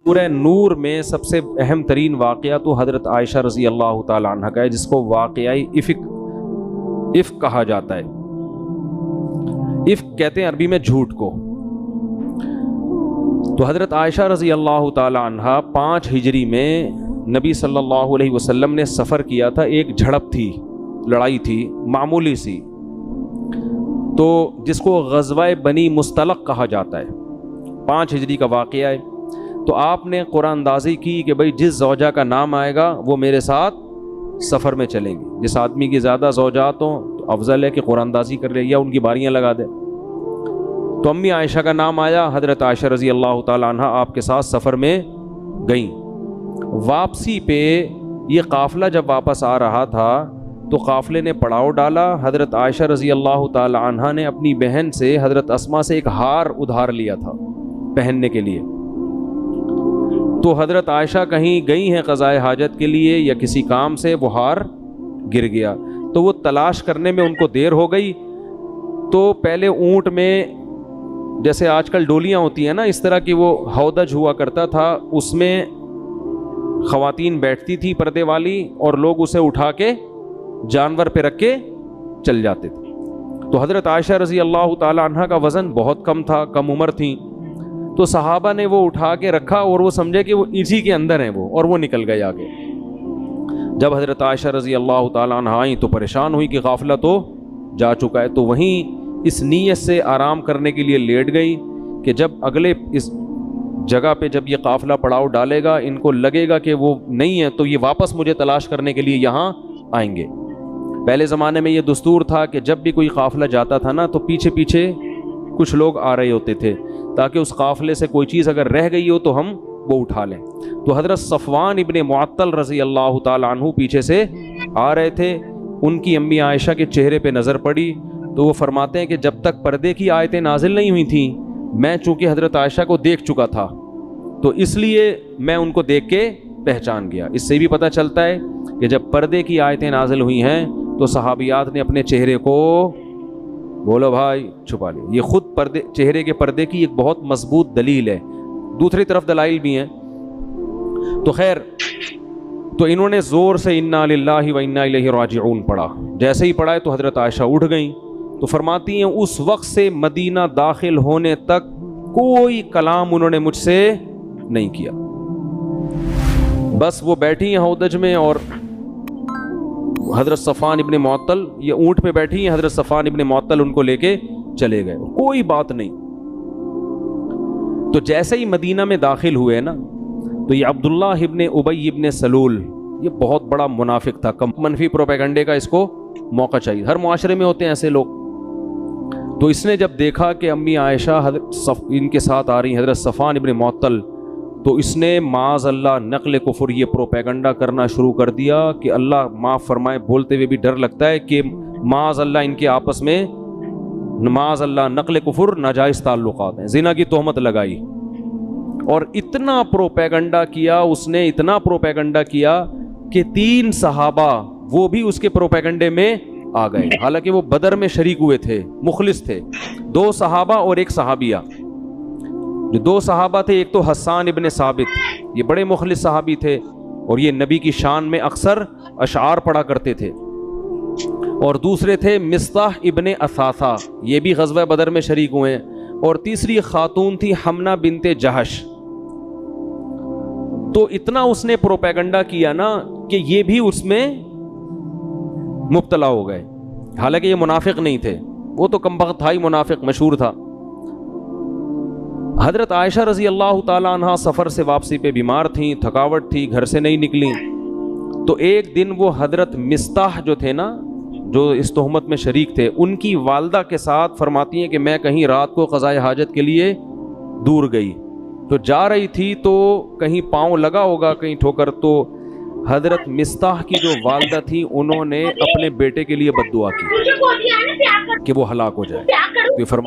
سورہ نور میں سب سے اہم ترین واقعہ تو حضرت عائشہ رضی اللہ تعالی عنہ کا ہے، جس کو واقعی افک کہا جاتا ہے۔ افک کہتے ہیں عربی میں جھوٹ کو۔ تو حضرت عائشہ رضی اللہ تعالی عنہ 5 ہجری میں نبی صلی اللہ علیہ وسلم نے سفر کیا تھا، ایک جھڑپ تھی، لڑائی تھی معمولی سی، تو جس کو غزوہ بنی مستلق کہا جاتا ہے، 5 ہجری کا واقعہ ہے۔ تو آپ نے قرآن اندازی کی کہ بھائی جس زوجہ کا نام آئے گا وہ میرے ساتھ سفر میں چلیں گی۔ جس آدمی کی زیادہ زوجات ہوں تو افضل ہے کہ قرآن اندازی کر لے یا ان کی باریاں لگا دے۔ تو امی عائشہ کا نام آیا، حضرت عائشہ رضی اللہ تعالی عنہ آپ کے ساتھ سفر میں گئیں۔ واپسی پہ یہ قافلہ جب واپس آ رہا تھا تو قافلے نے پڑاؤ ڈالا۔ حضرت عائشہ رضی اللہ تعالی عنہ نے اپنی بہن سے، حضرت اسماء سے، ایک ہار ادھار لیا تھا پہننے کے لیے۔ تو حضرت عائشہ کہیں گئی ہیں قضاء حاجت کے لیے یا کسی کام سے، وہ ہار گر گیا، تو وہ تلاش کرنے میں ان کو دیر ہو گئی۔ تو پہلے اونٹ میں جیسے آج کل ڈولیاں ہوتی ہیں نا، اس طرح کی وہ ہودج ہوا کرتا تھا، اس میں خواتین بیٹھتی تھی پردے والی، اور لوگ اسے اٹھا کے جانور پہ رکھ کے چل جاتے تھے۔ تو حضرت عائشہ رضی اللہ تعالی عنہ کا وزن بہت کم تھا، کم عمر تھیں، تو صحابہ نے وہ اٹھا کے رکھا اور وہ سمجھے کہ وہ اسی کے اندر ہیں وہ، اور وہ نکل گئے آگے۔ جب حضرت عائشہ رضی اللہ تعالی عنہ آئیں تو پریشان ہوئی کہ قافلہ تو جا چکا ہے، تو وہیں اس نیت سے آرام کرنے کے لیے لیٹ گئی کہ جب اگلے اس جگہ پہ جب یہ قافلہ پڑاؤ ڈالے گا، ان کو لگے گا کہ وہ نہیں ہے، تو یہ واپس مجھے تلاش کرنے کے لیے یہاں آئیں گے۔ پہلے زمانے میں یہ دستور تھا کہ جب بھی کوئی قافلہ جاتا تھا نا تو پیچھے پیچھے کچھ لوگ آ رہے ہوتے تھے، تاکہ اس قافلے سے کوئی چیز اگر رہ گئی ہو تو ہم وہ اٹھا لیں۔ تو حضرت صفوان ابن معطل رضی اللہ تعالی عنہ پیچھے سے آ رہے تھے، ان کی امی عائشہ کے چہرے پہ نظر پڑی، تو وہ فرماتے ہیں کہ جب تک پردے کی آیتیں نازل نہیں ہوئی تھیں، میں چونکہ حضرت عائشہ کو دیکھ چکا تھا تو اس لیے میں ان کو دیکھ کے پہچان گیا۔ اس سے بھی پتہ چلتا ہے کہ جب پردے کی آیتیں نازل ہوئی ہیں تو صحابیات نے اپنے چہرے کو، بولو بھائی، چھپا لیا۔ یہ خود چہرے کے پردے کی ایک بہت مضبوط دلیل ہے، دوسری طرف دلائل بھی ہیں۔ تو خیر، تو انہوں نے زور سے انا للہ و انا الیہ راجعون پڑھا۔ جیسے ہی پڑھا تو حضرت عائشہ اٹھ گئیں، تو فرماتی ہیں اس وقت سے مدینہ داخل ہونے تک کوئی کلام انہوں نے مجھ سے نہیں کیا، بس وہ بیٹھی ہیں ہودج میں، اور حضرت صفوان ابن معطل یہ اونٹ پہ بیٹھی ہیں، حضرت صفوان ابن معطل ان کو لے کے چلے گئے، کوئی بات نہیں۔ تو جیسے ہی مدینہ میں داخل ہوئے نا، تو یہ عبداللہ ابن ابی ابن سلول، یہ بہت بڑا منافق تھا، منفی پروپیگنڈے کا اس کو موقع چاہیے، ہر معاشرے میں ہوتے ہیں ایسے لوگ۔ تو اس نے جب دیکھا کہ امی عائشہ ان کے ساتھ آ رہی ہیں، حضرت صفوان ابن معطل، تو اس نے معاذ اللہ نقل کفر، یہ پروپیگنڈا کرنا شروع کر دیا کہ اللہ معاف فرمائے، بولتے ہوئے بھی ڈر لگتا ہے کہ معاذ اللہ ان کے آپس میں معاذ اللہ نقل کفر، ناجائز تعلقات ہیں، زنا کی تہمت لگائی، اور اتنا پروپیگنڈا کیا اس نے، اتنا پروپیگنڈا کیا کہ 3 صحابہ وہ بھی اس کے پروپیگنڈے میں آ گئے، حالانکہ وہ بدر میں شریک ہوئے تھے، مخلص تھے۔ 2 صحابہ اور 1 صحابیہ۔ جو 2 صحابہ تھے، ایک تو حسان ابن ثابت، یہ بڑے مخلص صحابی تھے، اور یہ نبی کی شان میں اکثر اشعار پڑھا کرتے تھے، اور دوسرے تھے مصطح ابن اثاثہ، یہ بھی غزوہ بدر میں شریک ہوئے ہیں، اور تیسری خاتون تھی حمنہ بنت جہش۔ تو اتنا اس نے پروپیگنڈا کیا نا کہ یہ بھی اس میں مبتلا ہو گئے، حالانکہ یہ منافق نہیں تھے، وہ تو کمبخت تھا ہی، منافق مشہور تھا۔ حضرت عائشہ رضی اللہ تعالی عنہ سفر سے واپسی پہ بیمار تھیں، تھکاوٹ تھی، گھر سے نہیں نکلیں۔ تو ایک دن وہ حضرت مصطح جو تھے نا، جو اس تہمت میں شریک تھے، ان کی والدہ کے ساتھ فرماتی ہیں کہ میں کہیں رات کو قضاء حاجت کے لیے دور گئی، تو جا رہی تھی تو کہیں پاؤں لگا ہوگا، کہیں ٹھوکر، تو حضرت مصطح کی جو والدہ تھی انہوں نے اپنے بیٹے کے لیے بد دعا کی کہ وہ ہلاک ہو جائے۔